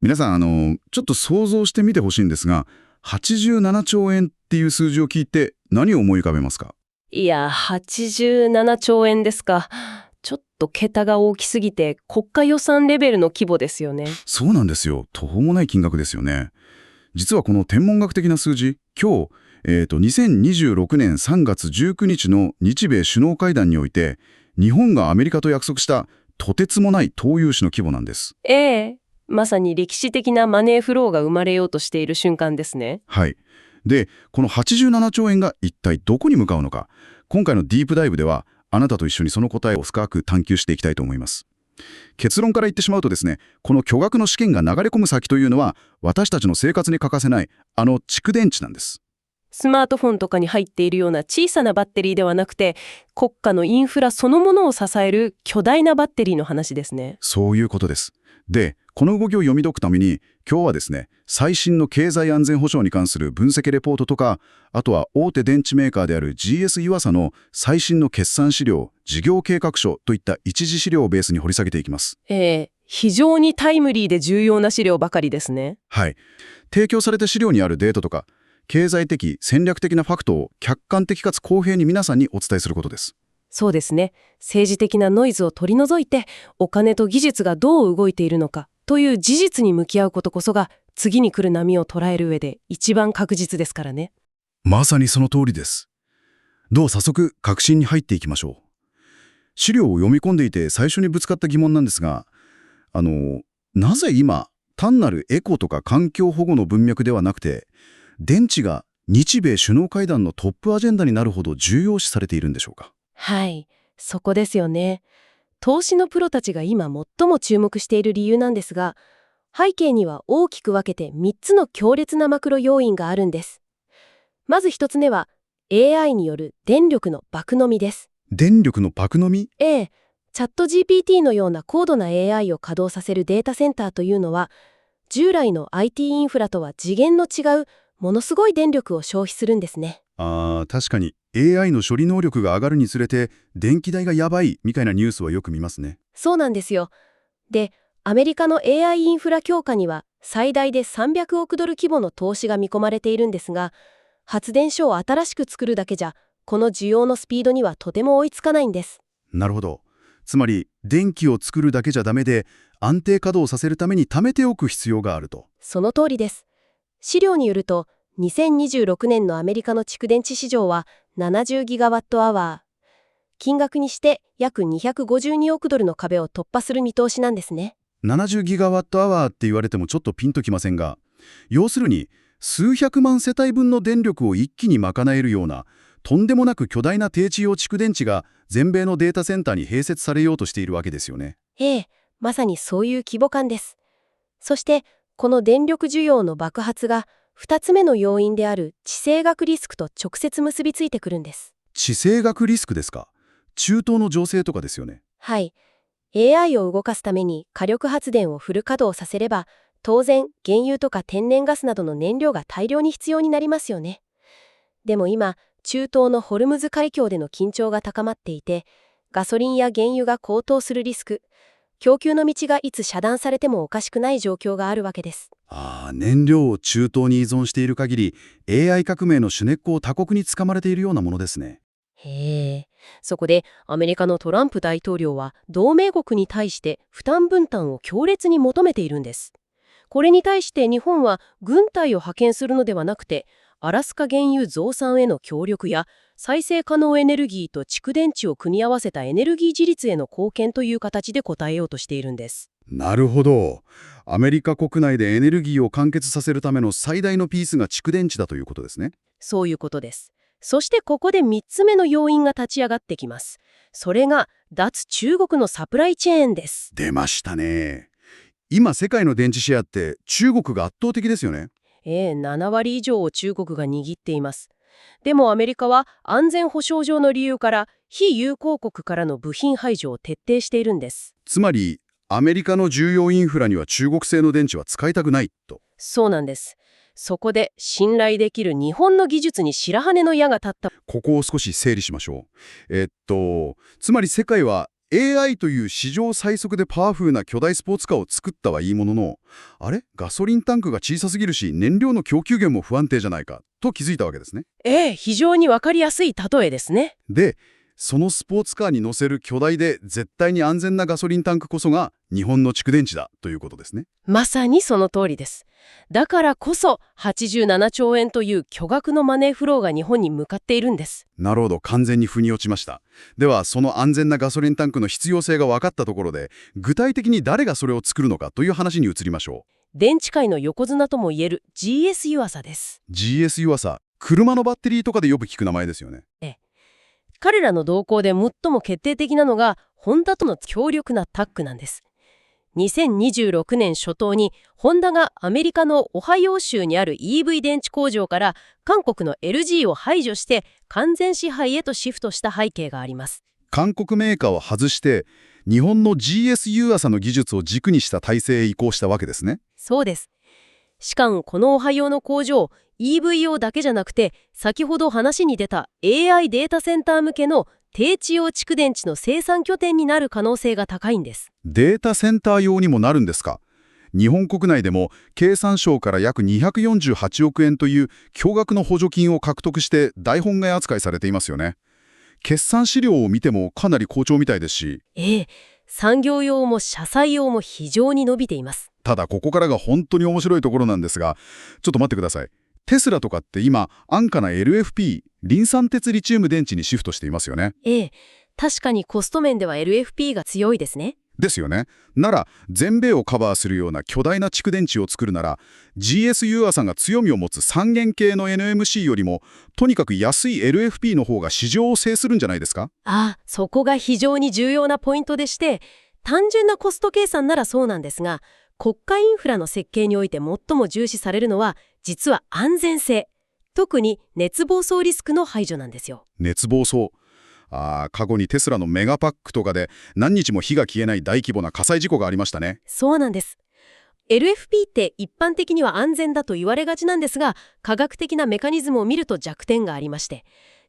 皆さん、ちょっと想像してみてほしいんですが、87兆円っていう数字を聞いて何を思い浮かべますか？いや、87兆円ですか。ちょっと桁が大きすぎて国家予算レベルの規模ですよね。そうなんですよ。途方もない金額ですよね。実はこの天文学的な数字、今日、2026年3月19日の日米首脳会談において、日本がアメリカと約束したとてつもない投融資の規模なんです。ええ、まさに歴史的なマネーフローが生まれようとしている瞬間ですね。はい。で、この87兆円が一体どこに向かうのか、今回のディープダイブでは、あなたと一緒にその答えを深く探求していきたいと思います。結論から言ってしまうとですね、この巨額の資金が流れ込む先というのは、私たちの生活に欠かせない、蓄電池なんです。スマートフォンとかに入っているような小さなバッテリーではなくて、国家のインフラそのものを支える巨大なバッテリーの話ですね。そういうことです。で、この動きを読み解くために、今日はですね、最新の経済安全保障に関する分析レポートとか、あとは大手電池メーカーである GS ユアサの最新の決算資料、事業計画書といった一次資料をベースに掘り下げていきます。非常にタイムリーで重要な資料ばかりですね。はい。提供された資料にあるデータとか、経済的、戦略的なファクトを客観的かつ公平に皆さんにお伝えすることです。そうですね。政治的なノイズを取り除いて、お金と技術がどう動いているのかという事実に向き合うことこそが、次に来る波を捉える上で一番確実ですからね。まさにその通りです。早速、核心に入っていきましょう。資料を読み込んでいて最初にぶつかった疑問なんですが、なぜ今、単なるエコとか環境保護の文脈ではなくて、電池が日米首脳会談のトップアジェンダになるほど重要視されているんでしょうか？はい、そこですよね。投資のプロたちが今最も注目している理由なんですが、背景には大きく分けて3つの強烈なマクロ要因があるんです。まず1つ目は AI による電力の爆飲みです。電力の爆飲み？チャット GPT のような高度な AI を稼働させるデータセンターというのは、従来の IT インフラとは次元の違うものすごい電力を消費するんですね。確かに AI の処理能力が上がるにつれて電気代がやばいみたいなニュースはよく見ますね。そうなんですよ。で、アメリカの AI インフラ強化には最大で300億ドル規模の投資が見込まれているんですが、発電所を新しく作るだけじゃ、この需要のスピードにはとても追いつかないんです。なるほど。つまり電気を作るだけじゃダメで、安定稼働させるために貯めておく必要があると。その通りです。資料によると、2026年のアメリカの蓄電池市場は70ギガワットアワー。金額にして約252億ドルの壁を突破する見通しなんですね。70ギガワットアワーって言われてもちょっとピンときませんが、要するに数百万世帯分の電力を一気に賄えるような、とんでもなく巨大な低地用蓄電池が全米のデータセンターに併設されようとしているわけですよね。まさにそういう規模感です。そして、この電力需要の爆発が2つ目の要因である地政学リスクと直接結びついてくるんです。地政学リスクですか？中東の情勢とかですよね。はい。AI を動かすために火力発電をフル稼働させれば、当然原油とか天然ガスなどの燃料が大量に必要になりますよね。でも今、中東のホルムズ海峡での緊張が高まっていて、ガソリンや原油が高騰するリスク、供給の道がいつ遮断されてもおかしくない状況があるわけです。燃料を中東に依存している限り、AI 革命の主根っこを他国につかまれているようなものですね。そこでアメリカのトランプ大統領は同盟国に対して負担分担を強烈に求めているんです。これに対して日本は軍隊を派遣するのではなくて、アラスカ原油増産への協力や再生可能エネルギーと蓄電池を組み合わせたエネルギー自立への貢献という形で応えようとしているんです。なるほど。アメリカ国内でエネルギーを完結させるための最大のピースが蓄電池だということですね。そういうことです。そしてここで3つ目の要因が立ち上がってきます。それが脱中国のサプライチェーンです。出ましたね。今世界の電池シェアって中国が圧倒的ですよね。7割以上を中国が握っています。でもアメリカは安全保障上の理由から非友好国からの部品排除を徹底しているんです。つまり、アメリカの重要インフラには中国製の電池は使いたくないと。そうなんです。そこで信頼できる日本の技術に白羽の矢が立った。ここを少し整理しましょう。つまり世界は AI という史上最速でパワフルな巨大スポーツカーを作ったはいいものの、あれガソリンタンクが小さすぎるし、燃料の供給源も不安定じゃないか、と気づいたわけですね。非常にわかりやすい例えですね。で、そのスポーツカーに乗せる巨大で絶対に安全なガソリンタンクこそが日本の蓄電池だということですね。まさにその通りです。だからこそ87兆円という巨額のマネーフローが日本に向かっているんです。なるほど、完全に腑に落ちました。では、その安全なガソリンタンクの必要性が分かったところで、具体的に誰がそれを作るのかという話に移りましょ電池界の横綱ともいえる GS 湯浅です。う。GS 湯浅、車のバッテリーとかでよく聞く名前ですよね。彼らの動向で最も決定的なのが、ホンダとの強力なタッグなんです。2026年初頭に、ホンダがアメリカのオハイオ州にある EV 電池工場から韓国の LG を排除して完全支配へとシフトした背景があります。韓国メーカーを外して、日本の GS 湯浅の技術を軸にした体制へ移行したわけですね。そうです。しかもこのオハイオの工場、EV 用だけじゃなくて、先ほど話に出た AI データセンター向けの低地用蓄電池の生産拠点になる可能性が高いんです。データセンター用にもなるんですか？日本国内でも経産省から約248億円という驚愕の補助金を獲得して大本命扱いされていますよね。決算資料を見てもかなり好調みたいですし、産業用も車載用も非常に伸びています。ただここからが本当に面白いところなんですが、ちょっと待ってください。テスラとかって今、安価な LFP、リン酸鉄リチウム電池にシフトしていますよね。確かにコスト面では LFP が強いですね。ですよね。なら、全米をカバーするような巨大な蓄電池を作るなら、GS ユーアさんが強みを持つ3元系の NMC よりも、とにかく安い LFP の方が市場を制するんじゃないですか？そこが非常に重要なポイントでして、単純なコスト計算ならそうなんですが、国家インフラの設計において最も重視されるのは、実は安全性。特に熱暴走リスクの排除なんですよ。熱暴走。過去にテスラのメガパックとかで何日も火が消えない大規模な火災事故がありましたね。そうなんです。LFP って一般的には安全だと言われがちなんですが、科学的なメカニズムを見ると弱点がありまして、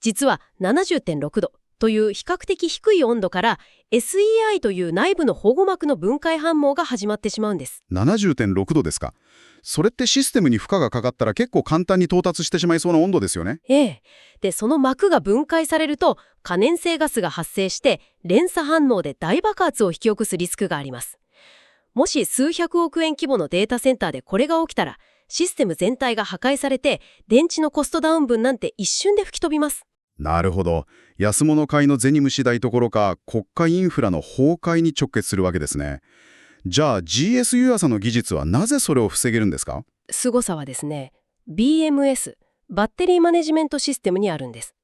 実は 70.6 度という比較的低い温度から SEI という内部の保護膜の分解反応が始まってしまうんです。70.6 度ですか。それってシステムに負荷がかかったら結構簡単に到達してしまいそうな温度ですよね。で、その膜が分解されると可燃性ガスが発生して連鎖反応で大爆発を引き起こすリスクがあります。もし数百億円規模のデータセンターでこれが起きたら、システム全体が破壊されて電池のコストダウン分なんて一瞬で吹き飛びます。なるほど。安物買いの銭虫代どころか国家インフラの崩壊に直結するわけですね。じゃあ GS ユーアさんの技術はなぜそれを防げるんですか？凄さはですね、BMS、バッテリーマネジメントシステムにあるんです。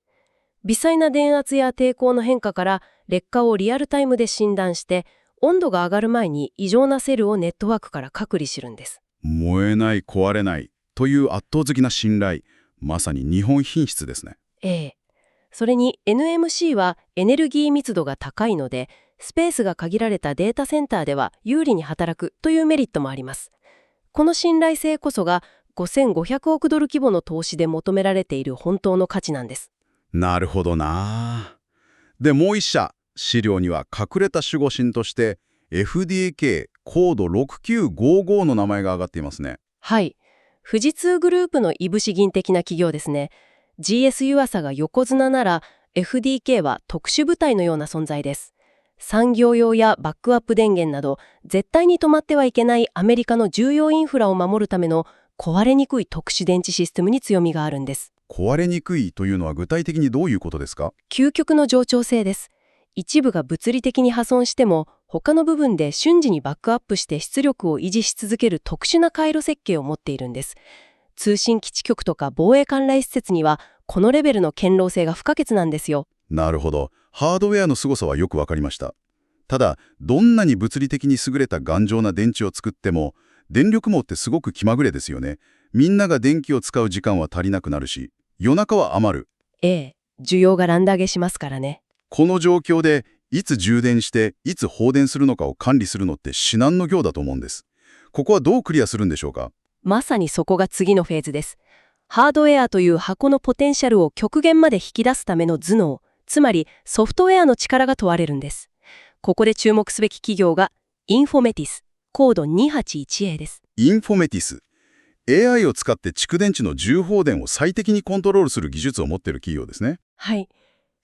微細な電圧や抵抗の変化から劣化をリアルタイムで診断して、温度が上がる前に異常なセルをネットワークから隔離するんです。燃えない壊れないという圧倒的な信頼。まさに日本品質ですね。それに NMC はエネルギー密度が高いので、スペースが限られたデータセンターでは有利に働くというメリットもあります。この信頼性こそが5500億ドル規模の投資で求められている本当の価値なんです。なるほどな。で、もう一社、資料には隠れた守護神として FDK コード6955の名前が挙がっていますね。はい。富士通グループのいぶし銀的な企業ですね。GS ユアサが横綱なら FDK は特殊部隊のような存在です。産業用やバックアップ電源など絶対に止まってはいけないアメリカの重要インフラを守るための壊れにくい特殊電池システムに強みがあるんです。壊れにくいというのは具体的にどういうことですか？究極の冗長性です。一部が物理的に破損しても他の部分で瞬時にバックアップして出力を維持し続ける特殊な回路設計を持っているんです。通信基地局とか防衛管内施設にはこのレベルの堅牢性が不可欠なんですよ。なるほど。ハードウェアの凄さはよくわかりました。ただ、どんなに物理的に優れた頑丈な電池を作っても、電力網ってすごく気まぐれですよね。みんなが電気を使う時間は足りなくなるし、夜中は余る。需要が乱高下しますからね。この状況で、いつ充電して、いつ放電するのかを管理するのって至難の業だと思うんです。ここはどうクリアするんでしょうか？まさにそこが次のフェーズです。ハードウェアという箱のポテンシャルを極限まで引き出すための頭脳、つまりソフトウェアの力が問われるんです。ここで注目すべき企業がインフォメティス、コード 281A です。インフォメティス。AI を使って蓄電池の重放電を最適にコントロールする技術を持っている企業ですね。はい。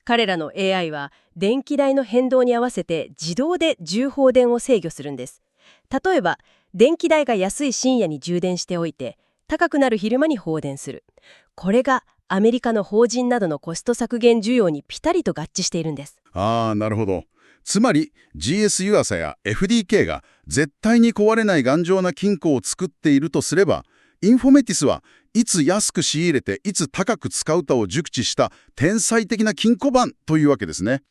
彼らの AI は電気代の変動に合わせて自動で重放電を制御するんです。例えば、電気代が安い深夜に充電しておいて、高くなる昼間に放電する。これがアメリカの法人などのコスト削減需要にピタリと合致しているんです。なるほど。つまり GS ユアサや FDK が絶対に壊れない頑丈な金庫を作っているとすれば、インフォメティスはいつ安く仕入れていつ高く使うかを熟知した天才的な金庫番というわけですね。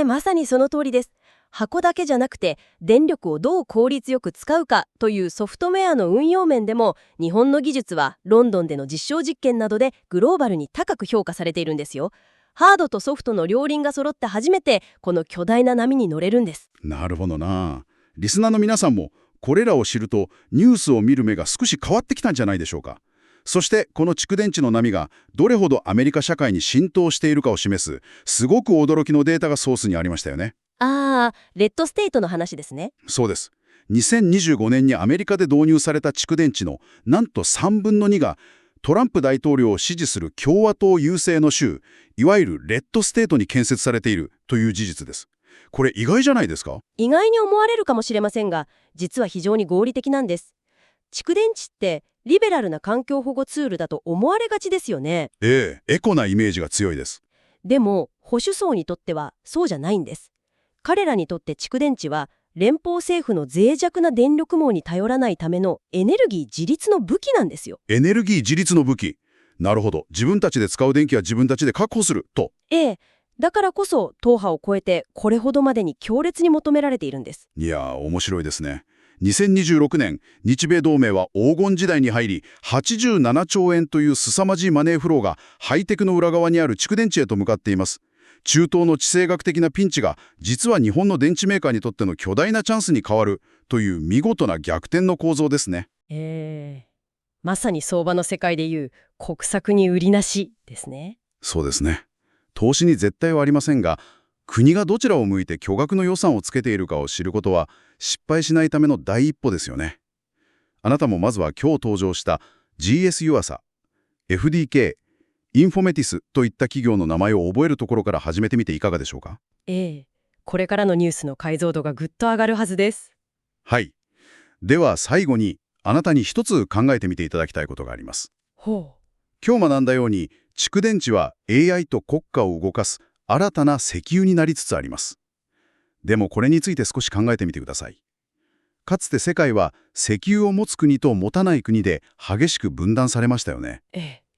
まさにその通りです。箱だけじゃなくて電力をどう効率よく使うかというソフトウェアの運用面でも日本の技術はロンドンでの実証実験などでグローバルに高く評価されているんですよ。ハードとソフトの両輪が揃って初めてこの巨大な波に乗れるんです。なるほどな。リスナーの皆さんもこれらを知るとニュースを見る目が少し変わってきたんじゃないでしょうか。そしてこの蓄電池の波がどれほどアメリカ社会に浸透しているかを示すすごく驚きのデータがソースにありましたよね。レッドステイトの話ですね。そうです。2025年にアメリカで導入された蓄電池のなんと3分の2がトランプ大統領を支持する共和党優勢の州、いわゆるレッドステートに建設されているという事実です。これ意外じゃないですか？意外に思われるかもしれませんが、実は非常に合理的なんです。蓄電池ってリベラルな環境保護ツールだと思われがちですよね。エコなイメージが強いです。でも保守層にとってはそうじゃないんです。彼らにとって蓄電池は連邦政府の脆弱な電力網に頼らないためのエネルギー自立の武器なんですよ。エネルギー自立の武器。なるほど。自分たちで使う電気は自分たちで確保すると。だからこそ党派を超えてこれほどまでに強烈に求められているんです。いやー、面白いですね。2026年、日米同盟は黄金時代に入り、87兆円という凄まじいマネーフローがハイテクの裏側にある蓄電池へと向かっています。中東の地政学的なピンチが実は日本の電池メーカーにとっての巨大なチャンスに変わるという見事な逆転の構造ですね。まさに相場の世界でいう国策に売りなしですね。そうですね。投資に絶対はありませんが、国がどちらを向いて巨額の予算をつけているかを知ることは失敗しないための第一歩ですよね。あなたもまずは今日登場した GS ユアサ、FDK、インフォメティスといった企業の名前を覚えるところから始めてみていかがでしょうか？これからのニュースの解像度がぐっと上がるはずです。はい。では最後にあなたに一つ考えてみていただきたいことがあります。今日学んだように蓄電池は AI と国家を動かす新たな石油になりつつあります。でもこれについて少し考えてみてください。かつて世界は石油を持つ国と持たない国で激しく分断されましたよね。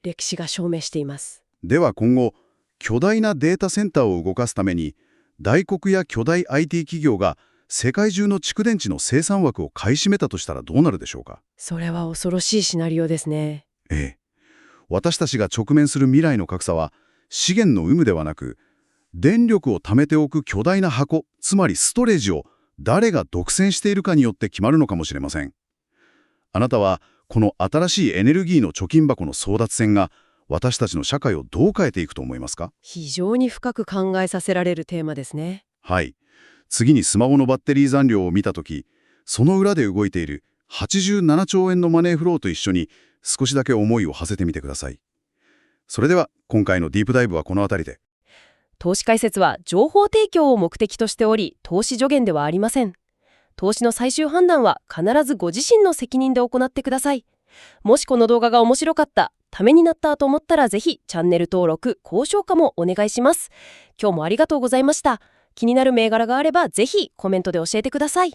歴史が証明しています。では今後、巨大なデータセンターを動かすために、大国や巨大 IT 企業が世界中の蓄電池の生産枠を買い占めたとしたらどうなるでしょうか？それは恐ろしいシナリオですね。私たちが直面する未来の格差は、資源の有無ではなく、電力を貯めておく巨大な箱、つまりストレージを誰が独占しているかによって決まるのかもしれません。あなたは、この新しいエネルギーの貯金箱の争奪戦が、私たちの社会をどう変えていくと思いますか？非常に深く考えさせられるテーマですね。はい。次にスマホのバッテリー残量を見たとき、その裏で動いている87兆円のマネーフローと一緒に少しだけ思いを馳せてみてください。それでは、今回のディープダイブはこの辺りで。投資解説は情報提供を目的としており、投資助言ではありません。投資の最終判断は必ずご自身の責任で行ってください。もしこの動画が面白かった、ためになったと思ったらぜひチャンネル登録、高評価もお願いします。今日もありがとうございました。気になる銘柄があればぜひコメントで教えてください。